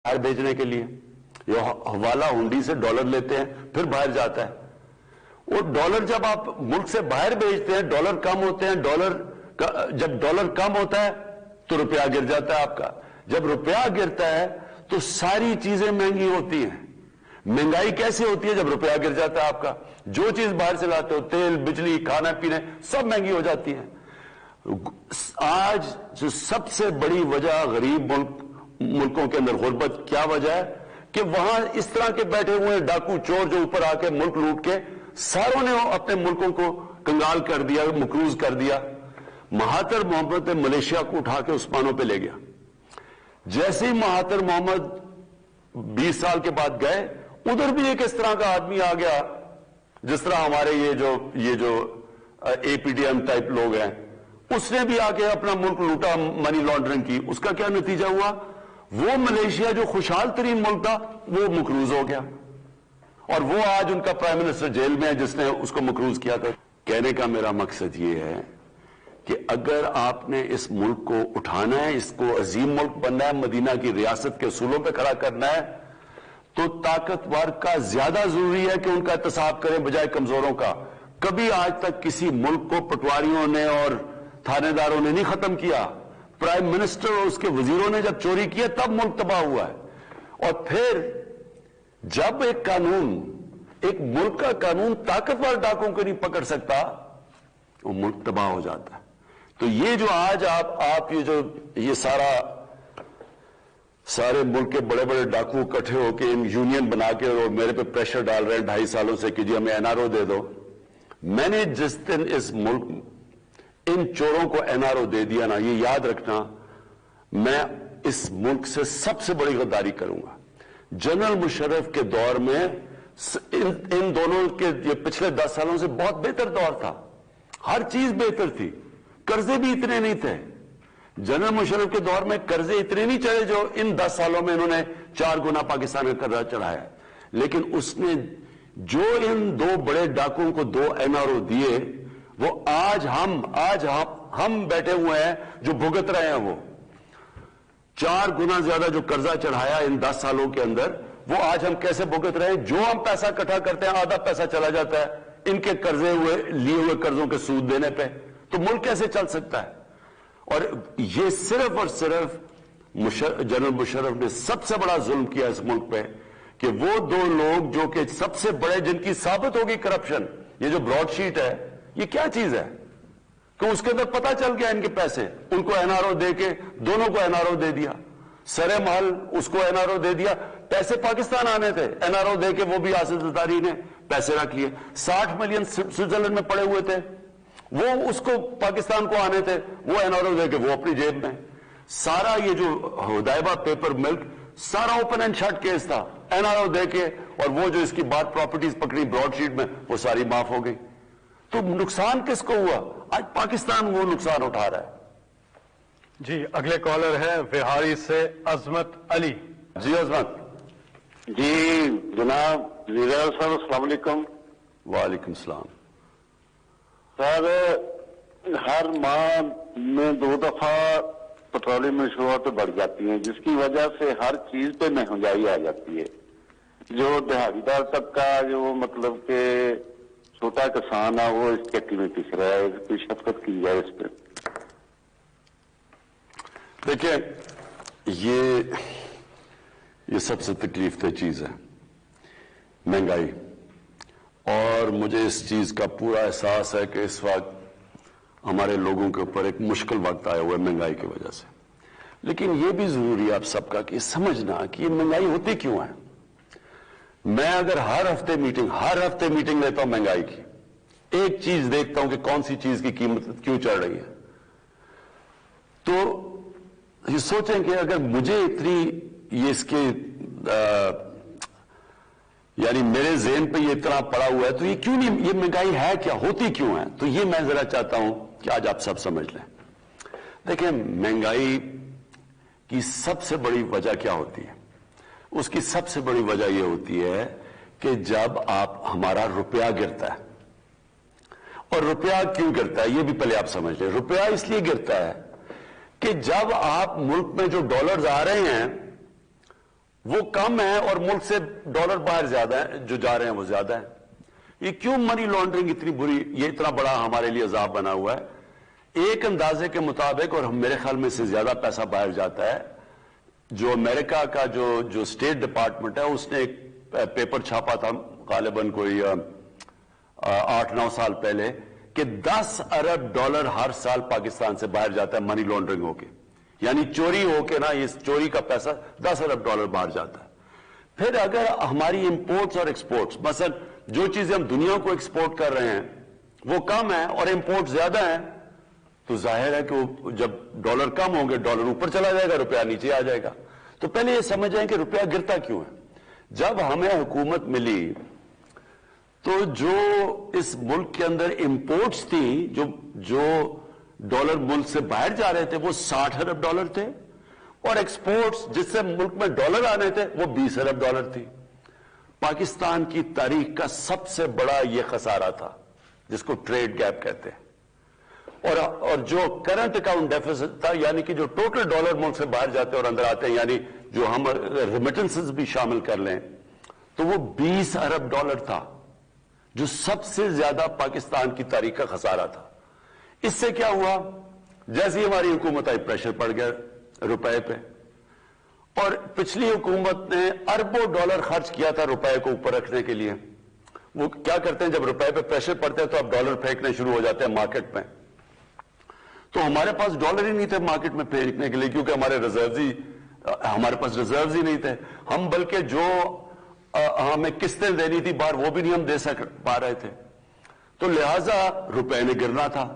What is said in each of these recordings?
باہر بھیجنے کے لیے یہ حوالہ ہنڈی سے ڈالر لیتے ہیں پھر باہر جاتا ہے. وہ ڈالر جب آپ ملک سے باہر بھیجتے ہیں ڈالر کم ہوتے ہیں. جب ڈالر کم ہوتا ہے تو روپیہ گر جاتا ہے آپ کا. جب روپیہ گرتا ہے تو ساری چیزیں مہنگی ہوتی ہیں. مہنگائی کیسے ہوتی ہے؟ جب روپیہ گر جاتا ہے آپ کا. جو چیز باہر سے لاتے ہو تیل بجلی کھانا پینے سب مہنگی ہو جاتی ہیں. آج جو سب سے بڑی وجہ غریب ملکوں کے اندر غربت کیا وجہ ہے کہ وہاں اس طرح کے بیٹھے ہوئے ڈاکو چور جو اوپر آ کے ملک لوٹ کے ساروں نے اپنے ملکوں کو کنگال کر دیا مقروض کر دیا. مہاتر محمد نے ملیشیا کو اٹھا کے عثمانوں پہ لے گیا. جیسے ہی مہاتر محمد 20 سال کے بعد گئے ادھر بھی ایک اس طرح کا آدمی آ گیا جس طرح ہمارے یہ جو اے پی ڈی ایم ٹائپ لوگ ہیں. اس نے بھی آ کے اپنا ملک لوٹا منی لانڈرنگ کی. اس کا کیا نتیجہ ہوا؟ وہ ملیشیا جو خوشحال ترین ملک تھا وہ مقروض ہو گیا اور وہ آج ان کا پرائم منسٹر جیل میں ہے جس نے اس کو مقروض کیا تھا. کہنے کا میرا مقصد یہ ہے کہ اگر آپ نے اس ملک کو اٹھانا ہے اس کو عظیم ملک بننا ہے مدینہ کی ریاست کے اصولوں پہ کھڑا کرنا ہے تو طاقتور کا زیادہ ضروری ہے کہ ان کا احتساب کریں بجائے کمزوروں کا. کبھی آج تک کسی ملک کو پٹواریوں نے اور تھانے داروں نے نہیں ختم کیا. پرائم منسٹر اور اس کے وزیروں نے جب چوری کیا تب ملک تباہ ہوا ہے. اور پھر جب ایک ملک کا قانون طاقتور ڈاکوں کو نہیں پکڑ سکتا وہ ملک تباہ ہو جاتا ہے. تو یہ جو آج آپ یہ سارے ملک کے بڑے بڑے ڈاکو اکٹھے ہو کے ان یونین بنا کے اور میرے پہ پریشر ڈال رہے ہیں 2.5 سالوں سے کہ جی ہمیں این آر او دے دو. میں نے جس دن اس ملک ان چوروں کو این آر او دے دیا نا یہ یاد رکھنا میں اس ملک سے سب سے بڑی غداری کروں گا. جنرل مشرف کے دور میں ان دونوں کے یہ پچھلے 10 سالوں سے بہت بہتر دور تھا. ہر چیز بہتر تھی. قرضے بھی اتنے نہیں تھے. جنرل مشرف کے دور میں قرضے اتنے نہیں چڑھے جو ان 10 سالوں میں انہوں نے 4 گنا پاکستان کا قرضہ چڑھایا. لیکن اس نے جو ان 2 بڑے ڈاکوں کو 2 این آر او دیے وہ آج ہم بیٹھے ہوئے ہیں جو بھگت رہے ہیں. وہ 4 گنا زیادہ جو قرضہ چڑھایا ان 10 سالوں کے اندر وہ آج ہم کیسے بھگت رہے ہیں. جو ہم پیسہ اکٹھا کرتے ہیں آدھا پیسہ چلا جاتا ہے ان کے لیے ہوئے قرضوں کے سود دینے پہ. تو ملک کیسے چل سکتا ہے؟ اور یہ صرف اور صرف جنرل مشرف نے سب سے بڑا ظلم کیا اس ملک پہ کہ وہ 2 لوگ جو کہ سب سے بڑے جن کی ثابت ہوگی کرپشن. یہ جو براڈ شیٹ ہے یہ کیا چیز ہے کہ اس کے اندر پتا چل گیا ان کے پیسے ان کو این آر او دے کے دونوں کو این آر او دے دیا. سرے محل اس کو این آر او دے دیا. پیسے پاکستان آنے تھے این آر او دے کے وہ بھی آصف زرداری نے پیسے رکھ لیے. 60 ملین سوئٹزرلینڈ میں پڑے ہوئے تھے وہ اس کو پاکستان کو آنے تھے وہ این آر او دے کے وہ اپنی جیب میں. سارا یہ جو ہدایبہ پیپر ملک سارا اوپن اینڈ شٹ کیس تھا. این آر او دے کے اور وہ جو اس کی بات پراپرٹیز پکڑی براڈ شیٹ میں وہ ساری معاف ہو گئی. تو نقصان کس کو ہوا؟ آج پاکستان وہ نقصان اٹھا رہا ہے. جی اگلے کالر ہے وہاری سے عظمت علی. جی عظمت. جی جناب وزیر صاحب السلام علیکم. وعلیکم السلام. سر ہر ماہ میں 2 دفعہ پیٹرولیم مشروعات بڑھ جاتی ہیں جس کی وجہ سے ہر چیز پہ مہنگائی آ جاتی ہے. جو دہاڑی دار طبقہ جو مطلب کہ چھوٹا کسان ہے وہ اس چکی میں پس رہا ہے. کوئی شفقت کی جائے اس پہ. دیکھیں یہ سب سے تکلیف دہ چیز ہے مہنگائی. اور مجھے اس چیز کا پورا احساس ہے کہ اس وقت ہمارے لوگوں کے اوپر ایک مشکل وقت آیا ہوا ہے مہنگائی کی وجہ سے. لیکن یہ بھی ضروری ہے آپ سب کا کہ سمجھنا کہ یہ مہنگائی ہوتی کیوں ہے. میں اگر ہر ہفتے میٹنگ لیتا ہوں مہنگائی کی ایک چیز دیکھتا ہوں کہ کون سی چیز کی قیمت کیوں چڑھ رہی ہے تو یہ سوچیں کہ اگر مجھے اتنی یہ اس کے یعنی میرے ذہن پہ یہ اتنا پڑا ہوا ہے تو یہ کیوں نہیں یہ مہنگائی ہے کیا ہوتی کیوں ہے. تو یہ میں ذرا چاہتا ہوں کہ آج آپ سب سمجھ لیں. دیکھیں مہنگائی کی سب سے بڑی وجہ کیا ہوتی ہے؟ اس کی سب سے بڑی وجہ یہ ہوتی ہے کہ جب ہمارا روپیہ گرتا ہے. اور روپیہ کیوں گرتا ہے یہ بھی پہلے آپ سمجھ لیں. روپیہ اس لیے گرتا ہے کہ جب آپ ملک میں جو ڈالرز آ رہے ہیں وہ کم ہے اور ملک سے ڈالر باہر زیادہ ہے، جو جا رہے ہیں وہ زیادہ ہے. یہ کیوں منی لانڈرنگ اتنی بری، یہ اتنا بڑا ہمارے لیے عذاب بنا ہوا ہے؟ ایک اندازے کے مطابق، اور میرے خیال میں سے زیادہ پیسہ باہر جاتا ہے. جو امریکہ کا جو اسٹیٹ ڈپارٹمنٹ ہے، اس نے ایک پیپر چھاپا تھا غالباً کوئی 8-9 سال پہلے، کہ 10 ارب ڈالر ہر سال پاکستان سے باہر جاتا ہے منی لانڈرنگ ہو کے، یعنی چوری ہو کے نا، اس چوری کا پیسہ 10 ارب ڈالر باہر جاتا ہے. پھر اگر ہماری امپورٹس اور ایکسپورٹس، مثلا جو چیزیں ہم دنیا کو ایکسپورٹ کر رہے ہیں وہ کم ہیں اور امپورٹ زیادہ ہیں، تو ظاہر ہے کہ جب ڈالر کم ہوں گے ڈالر اوپر چلا جائے گا، روپیہ نیچے آ جائے گا. تو پہلے یہ سمجھ جائیں کہ روپیہ گرتا کیوں ہے. جب ہمیں حکومت ملی تو جو اس ملک کے اندر امپورٹس تھیں، جو ڈالر ملک سے باہر جا رہے تھے، وہ 60 ارب ڈالر تھے، اور ایکسپورٹس جس سے ملک میں ڈالر آنے تھے وہ 20 ارب ڈالر تھی. پاکستان کی تاریخ کا سب سے بڑا یہ خسارہ تھا، جس کو ٹریڈ گیپ کہتے ہیں. اور جو کرنٹ اکاؤنٹ ڈیفیسٹ تھا، یعنی کہ جو ٹوٹل ڈالر ملک سے باہر جاتے ہیں اور اندر آتے ہیں، یعنی جو ہم ریمیٹنسز بھی شامل کر لیں، تو وہ 20 ارب ڈالر تھا، جو سب سے زیادہ پاکستان کی تاریخ کا خسارہ تھا. اس سے کیا ہوا؟ جیسے ہماری حکومت آئی، پریشر پڑ گیا روپے پہ، اور پچھلی حکومت نے اربوں ڈالر خرچ کیا تھا روپے کو اوپر رکھنے کے لیے. وہ کیا کرتے ہیں، جب روپے پہ پریشر پڑتے ہیں تو اب ڈالر پھینکنے شروع ہو جاتے ہیں مارکیٹ میں. تو ہمارے پاس ڈالر ہی نہیں تھے مارکیٹ میں پھینکنے کے لیے، کیونکہ ہمارے پاس ریزروز ہی نہیں تھے. ہم بلکہ جو ہمیں قسطیں دینی تھی باہر، وہ بھی نہیں ہم دے پا رہے تھے. تو لہٰذا روپے نے گرنا تھا.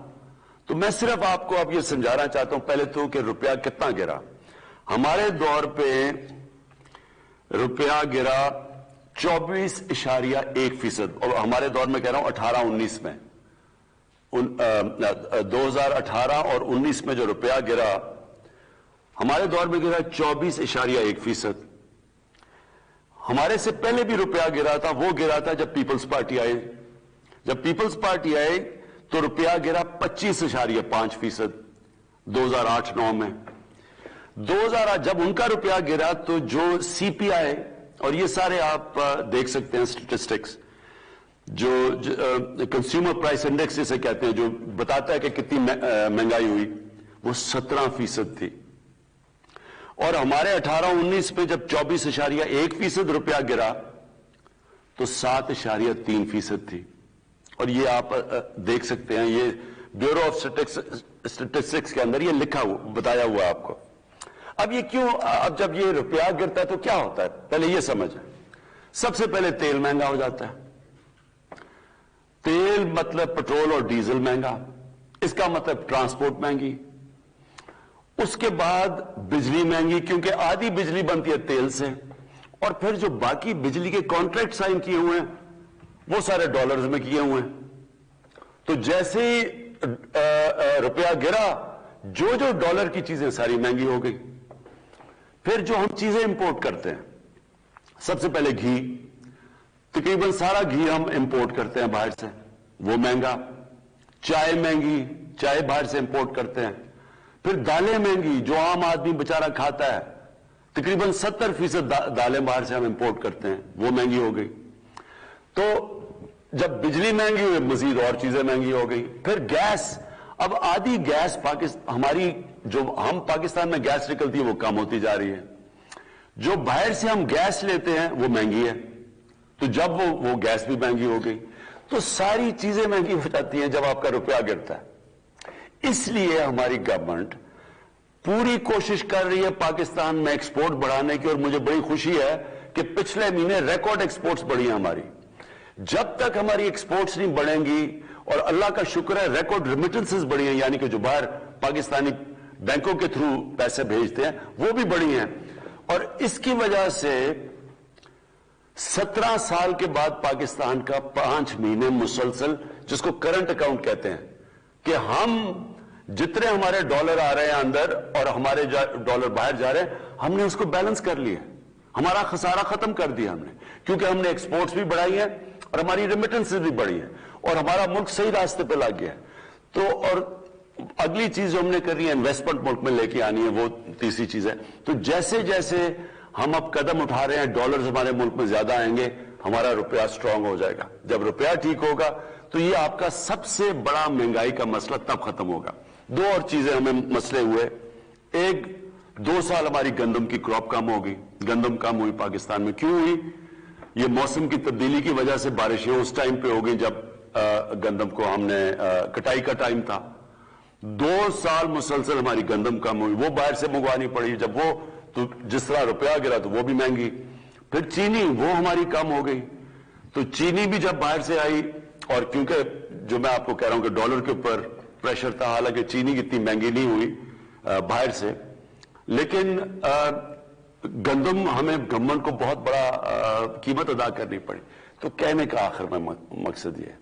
تو میں صرف آپ کو اب یہ سمجھانا چاہتا ہوں پہلے تو کہ روپیہ کتنا گرا. ہمارے دور پہ روپیہ گرا 24.1%، اور ہمارے دور میں کہہ رہا ہوں 18-19 میں، 2018 اور 19 میں جو روپیہ گرا، ہمارے دور میں گرا 24.1%. ہمارے سے پہلے بھی روپیہ گرا تھا، وہ گرا تھا جب پیپلز پارٹی آئی. جب پیپلز پارٹی آئی تو روپیہ گرا 25.5%، 2008-9 میں. 2008 جب ان کا روپیہ گرا تو جو سی پی آئی، اور یہ سارے آپ دیکھ سکتے ہیں سٹیٹسٹکس، جو کنزیومر پرائس انڈیکس جسے کہتے ہیں، جو بتاتا ہے کہ کتنی مہنگائی ہوئی، وہ 17% تھی. اور ہمارے 18-19 میں جب 24.1% روپیہ گرا تو 7.3% تھی. اور یہ آپ دیکھ سکتے ہیں، یہ بیورو آف اسٹیٹسٹکس کے اندر یہ لکھا ہوا بتایا ہوا آپ کو. اب یہ کیوں، اب جب یہ روپیہ گرتا ہے تو کیا ہوتا ہے، پہلے یہ سمجھیں. سب سے پہلے تیل مہنگا ہو جاتا ہے. تیل مطلب پٹرول اور ڈیزل مہنگا، اس کا مطلب ٹرانسپورٹ مہنگی. اس کے بعد بجلی مہنگی، کیونکہ آدھی بجلی بنتی ہے تیل سے، اور پھر جو باقی بجلی کے کانٹریکٹ سائن کیے ہوئے ہیں وہ سارے ڈالرز میں کیے ہوئے ہیں. تو جیسے ہی روپیہ گرا، جو ڈالر کی چیزیں ساری مہنگی ہو گئی. پھر جو ہم چیزیں امپورٹ کرتے ہیں، سب سے پہلے گھی، تقریباً سارا گھی ہم امپورٹ کرتے ہیں باہر سے، وہ مہنگا. چائے مہنگی، چائے باہر سے امپورٹ کرتے ہیں. پھر دالیں مہنگی، جو عام آدمی بیچارہ کھاتا ہے، تقریباً 70% دالیں باہر سے ہم امپورٹ کرتے ہیں، وہ مہنگی ہو گئی. تو جب بجلی مہنگی ہوئی، مزید اور چیزیں مہنگی ہو گئی. پھر گیس، اب آدھی گیس ہماری جو ہم پاکستان میں گیس نکلتی ہے وہ کم ہوتی جا رہی ہے. جو باہر سے ہم گیس لیتے ہیں وہ مہنگی ہے، تو جب وہ گیس بھی مہنگی ہو گئی. تو ساری چیزیں مہنگی ہو جاتی ہیں جب آپ کا روپیہ گرتا ہے. اس لیے ہماری گورنمنٹ پوری کوشش کر رہی ہے پاکستان میں ایکسپورٹ بڑھانے کی، اور مجھے بڑی خوشی ہے کہ پچھلے مہینے ریکارڈ ایکسپورٹس بڑھی ہیں ہماری. جب تک ہماری ایکسپورٹس نہیں بڑھیں گی، اور اللہ کا شکر ہے ریکارڈ ریمیٹنسز بڑھی ہیں، یعنی کہ جو باہر پاکستانی بینکوں کے تھرو پیسے بھیجتے ہیں وہ بھی بڑھی ہیں. اور اس کی وجہ سے 17 سال کے بعد پاکستان کا 5 مہینے مسلسل، جس کو کرنٹ اکاؤنٹ کہتے ہیں، کہ ہم جتنے ہمارے ڈالر آ رہے ہیں اندر اور ہمارے ڈالر باہر جا رہے ہیں، ہم نے اس کو بیلنس کر لیا. ہمارا خسارہ ختم کر دیا ہم نے، کیونکہ ہم نے ایکسپورٹس بھی بڑھائی ہیں اور ہماری ریمیٹنسز بھی بڑھی ہیں، اور ہمارا ملک صحیح راستے پہ لگ گیا ہے. تو اور اگلی چیز جو ہم نے کرنی ہے، انویسٹمنٹ ملک میں لے کے آنی ہے، وہ تیسری چیز ہے. تو جیسے جیسے ہم اب قدم اٹھا رہے ہیں, ڈالرز ہمارے ملک میں زیادہ آئیں گے, ہمارا روپیہ سٹرونگ ہو جائے گا. جب روپیہ ٹھیک ہوگا تو یہ آپ کا سب سے بڑا مہنگائی کا مسئلہ تب ختم ہوگا. دو اور چیزیں ہمیں مسئلے ہوئے. ایک, 2 سال ہماری گندم کی کراپ کم ہوگی, گندم کم ہوئی پاکستان میں. کیوں ہوئی؟ یہ موسم کی تبدیلی کی وجہ سے بارشیں اس ٹائم پہ ہو گئی جب گندم کو ہم نے کٹائی کا ٹائم تھا. 2 سال مسلسل ہماری گندم کم ہوئی, وہ باہر سے منگوانی پڑی. جب وہ تو جس طرح روپیہ گرا تو وہ بھی مہنگی. پھر چینی, وہ ہماری کم ہو گئی. تو چینی بھی جب باہر سے آئی, اور کیونکہ جو میں آپ کو کہہ رہا ہوں کہ ڈالر کے اوپر پریشر تھا, حالانکہ چینی اتنی مہنگی نہیں ہوئی باہر سے, لیکن گندم ہمیں گورنمنٹ کو بہت بڑا قیمت ادا کرنی پڑی. تو کہنے کا آخر میں مقصد یہ ہے,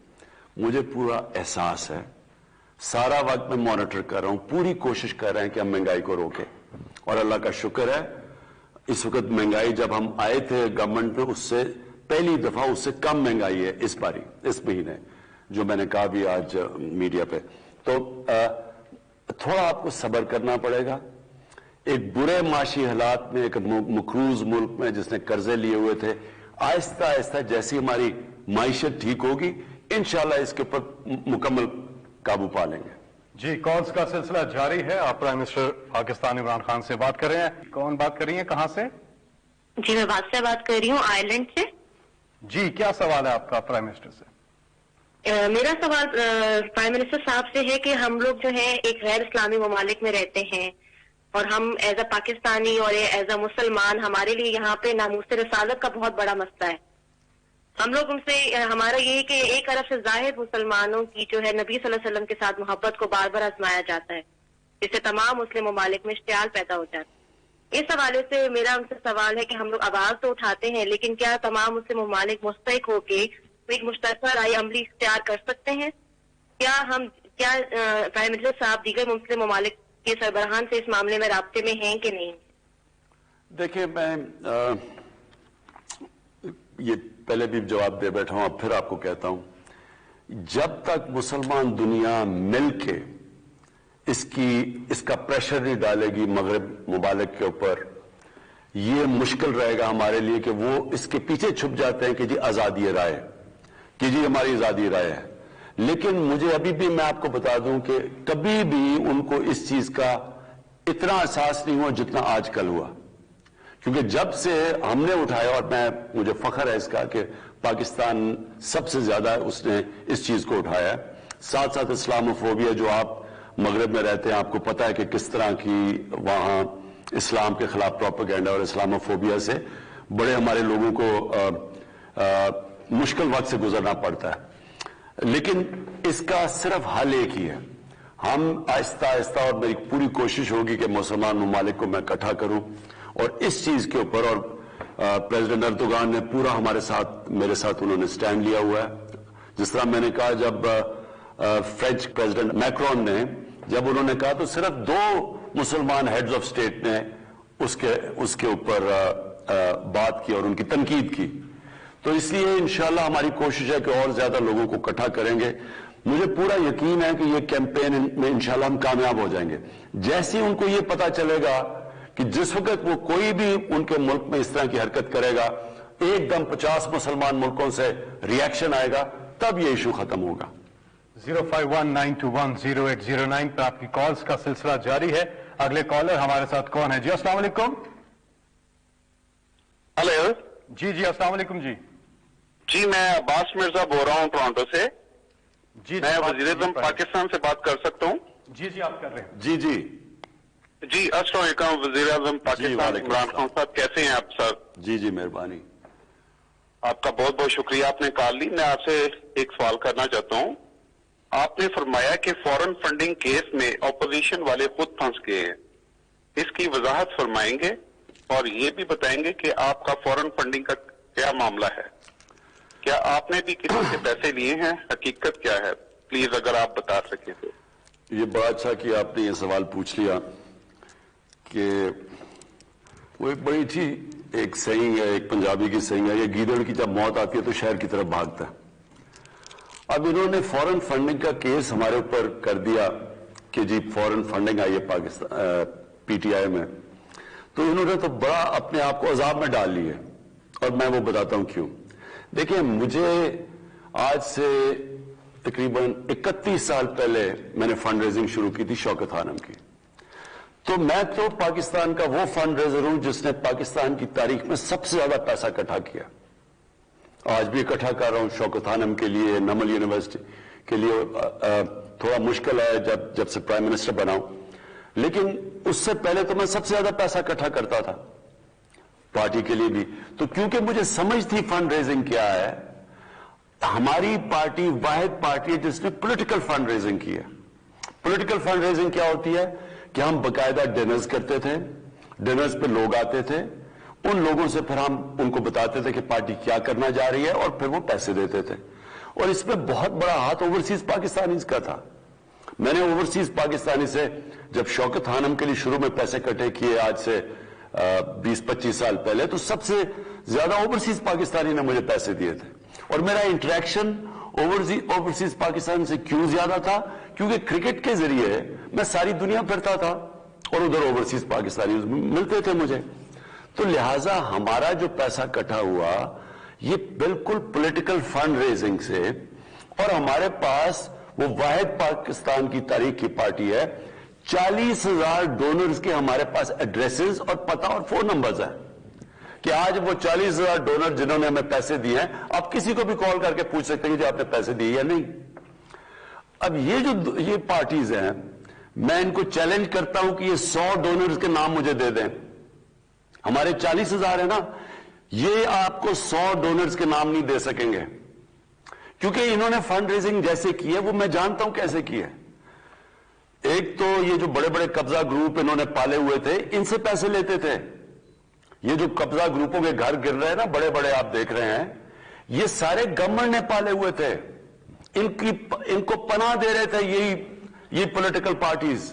مجھے پورا احساس ہے, سارا وقت میں مانیٹر کر رہا ہوں, پوری کوشش کر رہے ہیں کہ ہم مہنگائی کو روکیں, اور اللہ کا شکر ہے اس وقت مہنگائی جب ہم آئے تھے گورنمنٹ میں, اس سے پہلی دفعہ اس سے کم مہنگائی ہے اس باری, اس مہینے, جو میں نے کہا بھی آج میڈیا پہ. تو تھوڑا آپ کو صبر کرنا پڑے گا. ایک برے معاشی حالات میں, ایک مقروض ملک میں جس نے قرضے لیے ہوئے تھے, آہستہ آہستہ جیسی ہماری معیشت ٹھیک ہوگی انشاءاللہ اس کے اوپر مکمل قابو پا لیں گے. جی, کالز کا سلسلہ جاری ہے. آپ پرائم منسٹر پاکستان عمران خان سے بات کر رہے ہیں. کون بات کر رہی ہیں, کہاں سے؟ جی, میں بادشاہ بات کر رہی ہوں, آئرلینڈ سے. جی, کیا سوال ہے آپ کا پرائم منسٹر سے؟ میرا سوال پرائم منسٹر صاحب سے ہے کہ ہم لوگ جو ہے ایک غیر اسلامی ممالک میں رہتے ہیں, اور ہم ایز اے پاکستانی اور ایز اے مسلمان, ہمارے لیے یہاں پہ ناموس رسالت کا بہت بڑا مسئلہ ہے. ہم لوگ ان سے, ہمارا یہ ہے کہ ایک ارب سے زائد مسلمانوں کی جو ہے نبی صلی اللہ علیہ وسلم کے ساتھ محبت کو بار بار آزمایا جاتا ہے, جس سے تمام مسلم ممالک میں اشتعال پیدا ہو جاتا ہے. اس حوالے سے میرا ان سے سوال ہے کہ ہم لوگ آواز تو اٹھاتے ہیں, لیکن کیا تمام مسلم ممالک مستحق ہو کے ایک مشترکہ رائے عملی اختیار کر سکتے ہیں؟ کیا پرائم منسٹر صاحب دیگر مسلم ممالک کے سربراہان سے اس معاملے میں رابطے میں ہیں کہ نہیں؟ دیکھیں, میں یہ پہلے بھی جواب دے بیٹھا ہوں, اب پھر آپ کو کہتا ہوں, جب تک مسلمان دنیا مل کے اس کا پریشر نہیں ڈالے گی مغرب ممالک کے اوپر, یہ مشکل رہے گا ہمارے لیے کہ وہ اس کے پیچھے چھپ جاتے ہیں کہ جی آزادی رائے, کہ جی ہماری آزادی رائے ہے. لیکن مجھے ابھی بھی میں آپ کو بتا دوں کہ کبھی بھی ان کو اس چیز کا اتنا احساس نہیں ہوا جتنا آج کل ہوا, کیونکہ جب سے ہم نے اٹھایا, اور مجھے فخر ہے اس کا کہ پاکستان سب سے زیادہ اس نے اس چیز کو اٹھایا ہے. ساتھ ساتھ اسلاموفوبیا, جو آپ مغرب میں رہتے ہیں آپ کو پتا ہے کہ کس طرح کی وہاں اسلام کے خلاف پروپیگنڈا اور اسلاموفوبیا سے بڑے ہمارے لوگوں کو مشکل وقت سے گزرنا پڑتا ہے. لیکن اس کا صرف حل ایک ہی ہے, ہم آہستہ آہستہ, اور میری پوری کوشش ہوگی کہ مسلمان ممالک کو میں اکٹھا کروں, اور اس چیز کے اوپر, اور پریزیڈنٹ اردوغان نے پورا ہمارے ساتھ, میرے ساتھ انہوں نے سٹینڈ لیا ہوا ہے. جس طرح میں نے کہا, جب فرینچ پریزیڈنٹ میکرون نے جب انہوں نے کہا, تو صرف 2 مسلمان ہیڈز آف سٹیٹ نے اس کے اوپر بات کی اور ان کی تنقید کی. تو اس لیے انشاءاللہ ہماری کوشش ہے کہ اور زیادہ لوگوں کو اکٹھا کریں گے. مجھے پورا یقین ہے کہ یہ کیمپین میں انشاءاللہ ہم کامیاب ہو جائیں گے. جیسے ان کو یہ پتا چلے گا کہ جس وقت وہ کوئی بھی ان کے ملک میں اس طرح کی حرکت کرے گا, ایک دم 50 مسلمان ملکوں سے ریاکشن آئے گا, تب یہ ایشو ختم ہوگا. 0519210809 پہ آپ کی کالز کا سلسلہ جاری ہے. اگلے کالر ہمارے ساتھ کون ہے؟ جی السلام علیکم. ہلو. جی السلام علیکم. جی میں عباس مرزا بول رہا ہوں ٹورانٹو سے. جی میں وزیر اعظم پاکستان سے بات کر سکتا ہوں؟ جی آپ کر رہے ہیں. جی السلام علیکم وزیر اعظم پاکستان عمران خان صاحب, کیسے ہیں آپ سر؟ جی مہربانی. آپ کا بہت بہت شکریہ, آپ نے کال لی. میں آپ سے ایک سوال کرنا چاہتا ہوں. آپ نے فرمایا کہ فورن فنڈنگ کیس میں اپوزیشن والے خود پھنس گئے ہیں, اس کی وضاحت فرمائیں گے اور یہ بھی بتائیں گے کہ آپ کا فورن فنڈنگ کا کیا معاملہ ہے؟ کیا آپ نے بھی کسی سے پیسے لیے ہیں؟ حقیقت کیا ہے؟ پلیز اگر آپ بتا سکیں تو. یہ بڑا اچھا کہ آپ نے یہ سوال پوچھ لیا, کہ وہ ایک بڑی اچھی ایک سینگ ہے, ایک پنجابی کی سینگ ہے, یہ گیدڑ کی جب موت آتی ہے تو شہر کی طرف بھاگتا ہے. اب انہوں نے فورن فنڈنگ کا کیس ہمارے اوپر کر دیا کہ جی فورن فنڈنگ آئی ہے پاکستان پی ٹی آئی میں. تو انہوں نے تو بڑا اپنے آپ کو عذاب میں ڈال لی ہے، اور میں وہ بتاتا ہوں کیوں۔ دیکھیں، مجھے آج سے تقریباً 31 سال پہلے میں نے فنڈ ریزنگ شروع کی تھی شوکت خانم کی، تو میں تو پاکستان کا وہ فنڈ ریزر ہوں جس نے پاکستان کی تاریخ میں سب سے زیادہ پیسہ اکٹھا کیا۔ آج بھی اکٹھا کر رہا ہوں شوکت خانم کے لیے، نمل یونیورسٹی کے لیے۔ تھوڑا مشکل ہے جب سے پرائم منسٹر بنا ہوں، لیکن اس سے پہلے تو میں سب سے زیادہ پیسہ اکٹھا کرتا تھا پارٹی کے لیے بھی۔ تو کیونکہ مجھے سمجھ تھی فنڈ ریزنگ کیا ہے، ہماری پارٹی واحد پارٹی ہے جس نے پولیٹیکل فنڈ ریزنگ کی ہے۔ پولیٹیکل فنڈ ریزنگ کیا ہوتی ہے کہ ہم باقاعدہ ڈنرز کرتے تھے، ڈنرز پہ لوگ آتے تھے، ان لوگوں سے پھر ہم ان کو بتاتے تھے کہ پارٹی کیا کرنا جا رہی ہے، اور پھر وہ پیسے دیتے تھے۔ اور اس میں بہت بڑا ہاتھ اوورسیز پاکستانیز کا تھا۔ میں نے اوورسیز پاکستانی سے جب شوکت خانم کے لیے شروع میں پیسے اکٹھے کیے آج سے 20-25 سال پہلے، تو سب سے زیادہ اوورسیز پاکستانی نے مجھے پیسے دیے تھے۔ اور میرا انٹریکشن اوورسیز پاکستان سے کیوں زیادہ تھا؟ کیونکہ کرکٹ کے ذریعے میں ساری دنیا پھرتا تھا اور ادھر اوورسیز پاکستانی ملتے تھے مجھے، تو لہٰذا ہمارا جو پیسہ اکٹھا ہوا یہ بالکل پولیٹیکل فنڈ ریزنگ سے، اور ہمارے پاس وہ واحد پاکستان کی تاریخ کی پارٹی ہے، 40,000 ڈونرز کے ہمارے پاس ایڈریسز اور پتہ اور فون نمبرز ہیں، کہ آج وہ 40,000 ڈونر جنہوں نے ہمیں پیسے دیے ہیں، آپ کسی کو بھی کال کر کے پوچھ سکتے ہیں کہ آپ نے پیسے دیے یا نہیں۔ اب یہ پارٹیز ہیں، میں ان کو چیلنج کرتا ہوں کہ یہ 100 ڈونرز کے نام مجھے دے دیں۔ ہمارے 40,000 ہیں نا، یہ آپ کو 100 ڈونرز کے نام نہیں دے سکیں گے، کیونکہ انہوں نے فنڈ ریزنگ جیسے کی ہے وہ میں جانتا ہوں کیسے کی ہے۔ ایک تو یہ جو بڑے بڑے قبضہ گروپ انہوں نے پالے ہوئے تھے، ان سے پیسے لیتے تھے۔ یہ جو قبضہ گروپوں کے گھر گر رہے ہیں نا، بڑے بڑے آپ دیکھ رہے ہیں، یہ سارے گورنمنٹ نے پالے ہوئے تھے، ان کو پناہ دے رہے تھے یہ پولیٹیکل پارٹیز۔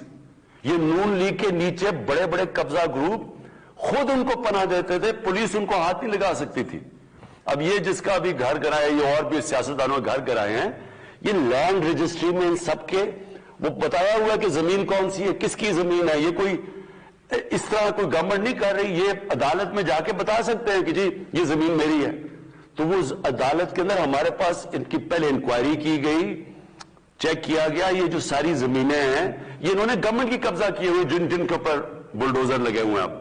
یہ نون لیگ کے نیچے بڑے بڑے قبضہ گروپ خود ان کو پناہ دیتے تھے، پولیس ان کو ہاتھ نہیں لگا سکتی تھی۔ اب یہ جس کا بھی گھر گرائے، یہ اور بھی سیاستدانوں کے گھر گرائے ہیں، یہ لینڈ رجسٹری میں ان سب کے وہ بتایا ہوا ہے کہ زمین کون سی ہے، کس کی زمین ہے۔ یہ کوئی اس طرح کوئی گورنمنٹ نہیں کر رہی، یہ عدالت میں جا کے بتا سکتے ہیں کہ جی یہ زمین میری ہے۔ تو وہ عدالت کے اندر ہمارے پاس ان کی پہلے انکوائری کی گئی، چیک کیا گیا، یہ جو ساری زمینیں ہیں یہ انہوں نے گورنمنٹ کی قبضہ کیے ہوئے، جن کے اوپر بلڈوزر لگے ہوئے ہیں اب۔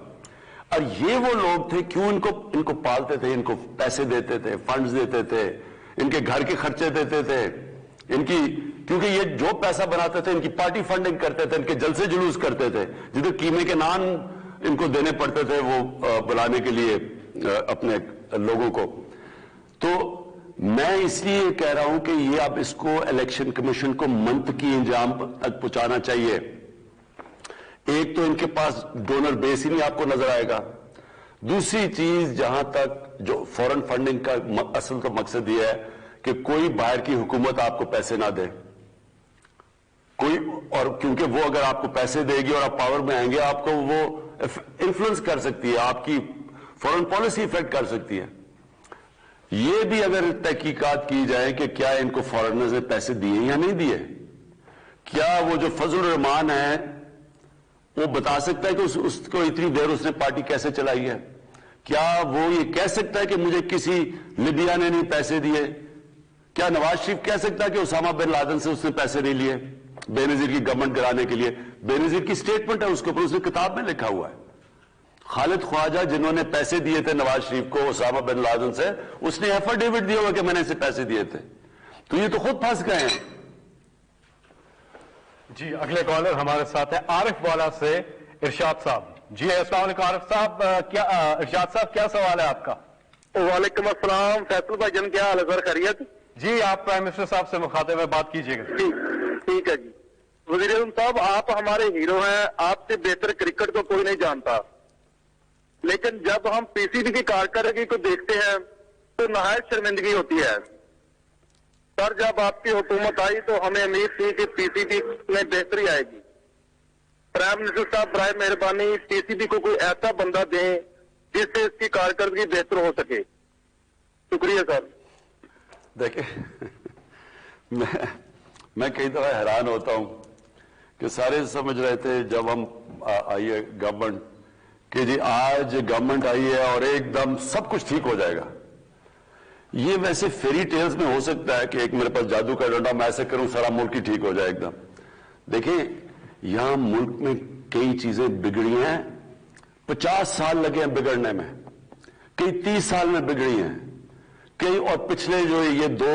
اور یہ وہ لوگ تھے، کیوں ان کو پالتے تھے، ان کو پیسے دیتے تھے، فنڈز دیتے تھے، ان کے گھر کے خرچے دیتے تھے، کیونکہ یہ جو پیسہ بناتے تھے ان کی پارٹی فنڈنگ کرتے تھے، ان کے جلسے جلوس کرتے تھے، جدھر قیمے کے نان ان کو دینے پڑتے تھے وہ بلانے کے لیے اپنے لوگوں کو۔ تو میں اس لیے کہہ رہا ہوں کہ یہ اب اس کو الیکشن کمیشن کو منطقی انجام تک پہنچانا چاہیے۔ ایک تو ان کے پاس ڈونر بیس ہی نہیں آپ کو نظر آئے گا۔ دوسری چیز، جہاں تک جو فورن فنڈنگ کا اصل تو مقصد یہ ہے کہ کوئی باہر کی حکومت آپ کو پیسے نہ دے، اور کیونکہ وہ اگر آپ کو پیسے دے گی اور آپ پاور میں آئیں گے، آپ کو وہ انفلوئنس کر سکتی ہے، آپ کی فورن پالیسی افیکٹ کر سکتی ہے۔ یہ بھی اگر تحقیقات کی جائے کہ کیا ان کو فارنرز نے پیسے دیے یا نہیں دیے، کیا وہ جو فضل الرحمان ہے وہ بتا سکتا ہے کہ اس کو اتنی دیر اس نے پارٹی کیسے چلائی ہے؟ کیا وہ یہ کہہ سکتا ہے کہ مجھے کسی لیبیا نے نہیں پیسے دیے؟ کیا نواز شریف کہہ سکتا ہے کہ اسامہ بن لادن سے اس نے پیسے نہیں لیے بے نظیر کی گورنمنٹ گرانے کے لیے؟ بے نظیر کی سٹیٹمنٹ ہے اس کے اوپر، اس نے کتاب میں لکھا ہوا ہے۔ خالد خواجہ جنہوں نے پیسے دیے تھے نواز شریف کو اسامہ بن لادن سے، اس نے ایفیڈیوٹ دیا ہوا کہ میں نے اسے پیسے دیے تھے۔ تو یہ تو خود پھنس گئے ہیں۔ جی اگلے کالر ہمارے ساتھ ہے عارف والا سے ارشاد صاحب۔ جی السلام علیکم عارف صاحب، ارشاد صاحب کیا سوال ہے آپ کا؟ وعلیکم السلام فیصل بھائی جان، کیا حال ہے سر؟ خیریت؟ جی آپ پرائم منسٹر صاحب سے مخاطب ہے، بات کیجیے گا۔ ٹھیک ہے جی۔ وزیر اعظم صاحب، آپ ہمارے ہیرو ہیں، آپ سے بہتر کرکٹ کو کوئی نہیں جانتا، لیکن جب ہم پی سی بی کی کارکردگی کو دیکھتے ہیں تو نہایت شرمندگی ہوتی ہے۔ سر جب آپ کی حکومت آئی تو ہمیں امید تھی کہ پی سی بی میں بہتری آئے گی۔ پرائم منسٹر صاحب برائے مہربانی پی سی بی کو کوئی ایسا بندہ دیں جس سے اس کی کارکردگی بہتر ہو سکے۔ شکریہ سر۔ دیکھیں میں کئی دفعہ حیران ہوتا ہوں کہ سارے سمجھ رہے تھے جب ہم آئیے گورنمنٹ کہ جی آج گورنمنٹ آئی ہے اور ایک دم سب کچھ ٹھیک ہو جائے گا. یہ ویسے فیری ٹیلز میں ہو سکتا ہے کہ ایک میرے پاس جادو کا ڈنڈا میں ایسے کروں سارا ملک ہی ٹھیک ہو جائے ایک دم. دیکھیں یہاں ملک میں کئی چیزیں بگڑی ہیں, 50 سال لگے ہیں بگڑنے میں, کئی 30 سال میں بگڑی ہیں کئی, اور پچھلے جو یہ دو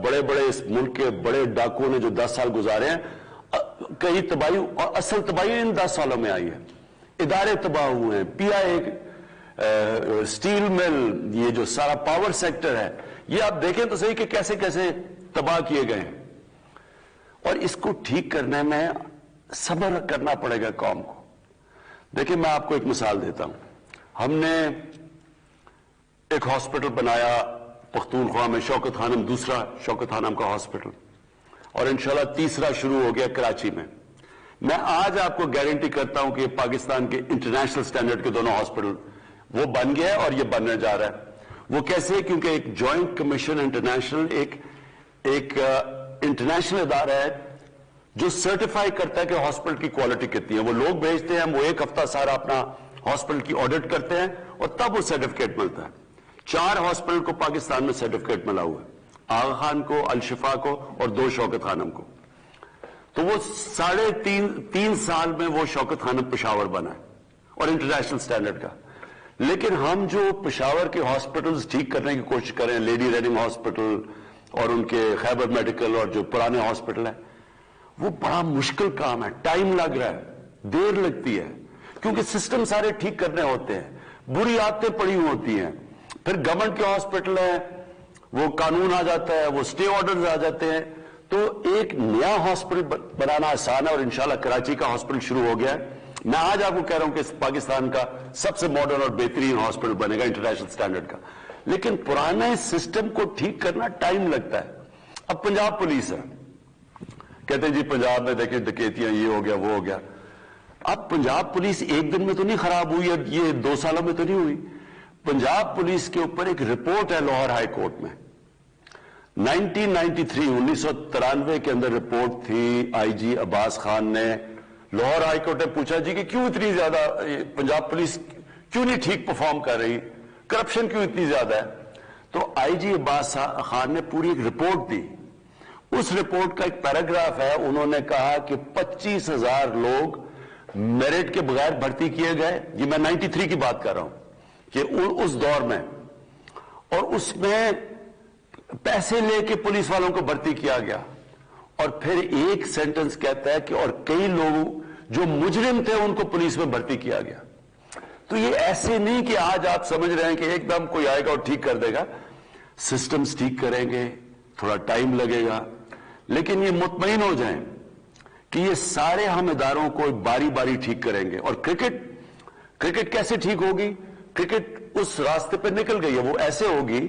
بڑے بڑے اس ملک کے بڑے ڈاکوؤں نے جو 10 سال گزارے ہیں, کئی تباہی, اور اصل تباہی ان 10 سالوں میں آئی ہے. ادارے تباہ ہوئے ہیں, پی آئی اے, اسٹیل مل, یہ جو سارا پاور سیکٹر ہے, یہ آپ دیکھیں تو صحیح کہ کیسے کیسے تباہ کیے گئے ہیں. اور اس کو ٹھیک کرنے میں صبر کرنا پڑے گا قوم کو. دیکھیں میں آپ کو ایک مثال دیتا ہوں. ہم نے ایک ہاسپٹل بنایا پختونخوا میں, شوکت خانم, دوسرا شوکت خانم کا ہاسپٹل, اور انشاءاللہ تیسرا شروع ہو گیا کراچی میں. میں آج آپ کو گارنٹی کرتا ہوں کہ پاکستان کے انٹرنیشنل سٹینڈرڈ کے دونوں ہاسپٹل وہ بن گیا ہے اور یہ بننے جا رہا ہے. وہ کیسے؟ کیونکہ ایک جوائنٹ کمیشن انٹرنیشنل ایک انٹرنیشنل ادارہ ہے جو سرٹیفائی کرتا ہے کہ ہاسپٹل کی کوالٹی کتنی ہے. وہ لوگ بھیجتے ہیں, وہ ایک ہفتہ سارا اپنا ہاسپٹل کی آڈٹ کرتے ہیں اور تب وہ سرٹیفکیٹ ملتا ہے. 4 ہاسپٹل کو پاکستان میں سرٹیفکیٹ ملا ہوا ہے, آغا خان کو, الشفا کو اور 2 شوکت خانم کو. تو وہ 3.5 سال میں وہ شوکت خانم پشاور بنا ہے اور انٹرنیشنل سٹینڈرڈ کا. لیکن ہم جو پشاور کے ہاسپٹلز ٹھیک کرنے کی کوشش کریں, لیڈی ریڈنگ ہاسپٹل اور ان کے خیبر میڈیکل اور جو پرانے ہاسپٹل ہیں, وہ بڑا مشکل کام ہے, ٹائم لگ رہا ہے, دیر لگتی ہے, کیونکہ سسٹم سارے ٹھیک کرنے ہوتے ہیں, بری عادتیں پڑی ہوتی ہیں. پھر گورنمنٹ کے ہاسپٹل ہیں, وہ قانون آ جاتا ہے, وہ سٹے آرڈرز آ جاتے ہیں. تو ایک نیا ہاسپٹل بنانا آسان ہے, اور انشاءاللہ کراچی کا ہاسپٹل شروع ہو گیا ہے. میں آج آپ کو کہہ رہا ہوں کہ پاکستان کا سب سے ماڈرن اور بہترین ہاسپٹل بنے گا انٹرنیشنل سٹینڈرڈ کا. لیکن پرانے سسٹم کو ٹھیک کرنا ٹائم لگتا ہے. اب پنجاب پولیس ہے, کہتے ہیں جی پنجاب میں دیکھیں ڈکیتیاں, یہ ہو گیا وہ ہو گیا. اب پنجاب پولیس ایک دن میں تو نہیں خراب ہوئی, یہ 2 سالوں میں تو نہیں ہوئی. پنجاب پولیس کے اوپر ایک رپورٹ ہے لاہور ہائی کورٹ میں, 1993 کے اندر رپورٹ تھی. آئی جی عباس خان نے لاہور ہائی کورٹ نے پوچھا جی کہ کیوں اتنی زیادہ پنجاب پولیس کیوں نہیں ٹھیک پرفارم کر رہی, کرپشن کیوں اتنی زیادہ ہے. تو آئی جی عباس خان نے پوری ایک رپورٹ دی. اس رپورٹ کا ایک پیراگراف ہے, انہوں نے کہا کہ 25,000 لوگ میرٹ کے بغیر بھرتی کیے گئے. یہ میں 93 کی بات کر رہا ہوں کہ اس دور میں, اور اس میں پیسے لے کے پولیس والوں کو بھرتی کیا گیا. اور پھر ایک سینٹنس کہتا ہے کہ اور کئی لوگ جو مجرم تھے ان کو پولیس میں بھرتی کیا گیا. تو یہ ایسے نہیں کہ آج آپ سمجھ رہے ہیں کہ ایک دم کوئی آئے گا اور ٹھیک کر دے گا. سسٹمز ٹھیک کریں گے, تھوڑا ٹائم لگے گا, لیکن یہ مطمئن ہو جائیں کہ یہ سارے ہم اداروں کو باری باری ٹھیک کریں گے. اور کرکٹ کیسے ٹھیک ہوگی؟ کرکٹ اس راستے پہ نکل گئی ہے, وہ ایسے ہوگی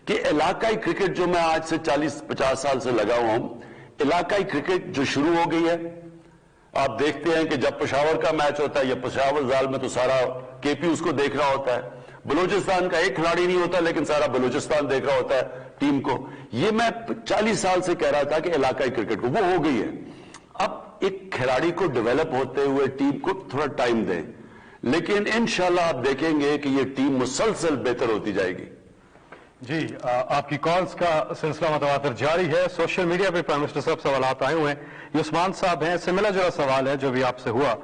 کہ علاقائی کرکٹ جو میں آج سے 40-50 سال سے لگا ہوا ہوں, علاقائی کرکٹ جو شروع ہو گئی ہے. آپ دیکھتے ہیں کہ جب پشاور کا میچ ہوتا ہے یا پشاور زال میں تو سارا کے پی اس کو دیکھ رہا ہوتا ہے. بلوچستان کا ایک کھلاڑی نہیں ہوتا لیکن سارا بلوچستان دیکھ رہا ہوتا ہے ٹیم کو. یہ میں 40 سال سے کہہ رہا تھا کہ علاقائی کرکٹ کو, وہ ہو گئی ہے. اب ایک کھلاڑی کو ڈیولپ ہوتے ہوئے ٹیم کو تھوڑا ٹائم دیں, لیکن انشاءاللہ آپ دیکھیں گے کہ یہ ٹیم مسلسل بہتر ہوتی جائے گی. جی آپ کی کالز کا سلسلہ متواتر جاری ہے. سوشل میڈیا پہ پرائم منسٹر صاحب سوالات آئے ہوئے ہیں. یہ عثمان صاحب ہیں, سے ملا جلا سوال ہے جو بھی آپ سے ہوا.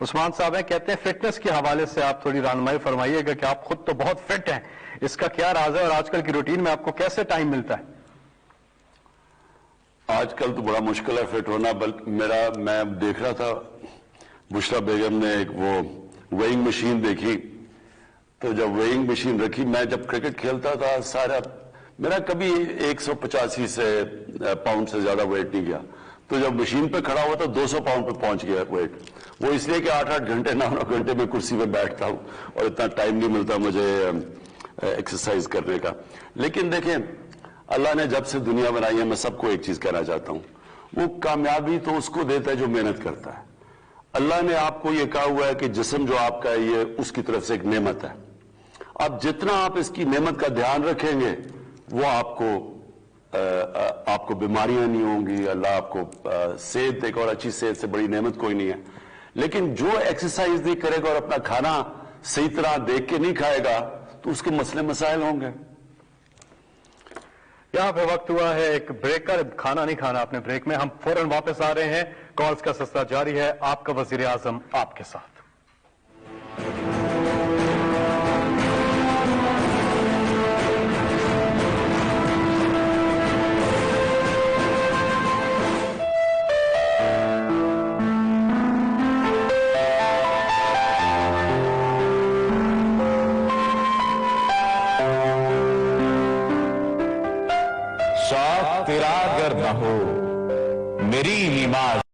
عثمان صاحب ہیں, کہتے ہیں فٹنس کے حوالے سے آپ تھوڑی رہنمائی فرمائیے گا کہ آپ خود تو بہت فٹ ہیں, اس کا کیا راز ہے اور آج کل کی روٹین میں آپ کو کیسے ٹائم ملتا ہے؟ آج کل تو بڑا مشکل ہے فٹ ہونا. بلکہ میں دیکھ رہا تھا بشرا بیگم نے ایک وہ ویئنگ مشین دیکھی, تو جب ویئنگ مشین رکھی, میں جب کرکٹ کھیلتا تھا سارا میرا کبھی 185 پاؤنڈ سے زیادہ ویٹ نہیں گیا. تو جب مشین پہ کھڑا ہوا تو 200 پاؤنڈ پہ پہنچ گیا ویٹ. وہ اس لیے کہ 8-8 گھنٹے 9-9 گھنٹے میں کرسی پہ بیٹھتا ہوں اور اتنا ٹائم نہیں ملتا مجھے ایکسرسائز کرنے کا. لیکن دیکھیں اللہ نے جب سے دنیا بنائی ہے, میں سب کو ایک چیز کہنا چاہتا ہوں, وہ کامیابی تو اس کو دیتا ہے جو محنت کرتا ہے. اللہ نے آپ کو یہ کہا ہوا ہے کہ جسم جو آپ کا ہے یہ اس کی طرف سے ایک نعمت ہے. اب جتنا آپ اس کی نعمت کا دھیان رکھیں گے وہ آپ کو بیماریاں نہیں ہوں گی. اللہ آپ کو صحت, ایک اور اچھی صحت سے بڑی نعمت کوئی نہیں ہے. لیکن جو ایکسرسائز نہیں کرے گا اور اپنا کھانا صحیح طرح دیکھ کے نہیں کھائے گا تو اس کے مسئلے مسائل ہوں گے. یہاں پہ وقت ہوا ہے ایک بریک کا. کھانا نہیں کھانا اپنے بریک میں. ہم فوراً واپس آ رہے ہیں. کالز کا سلسلہ جاری ہے. آپ کا وزیر اعظم آپ کے ساتھ. شوق تیرا گر نہ ہو میری نماز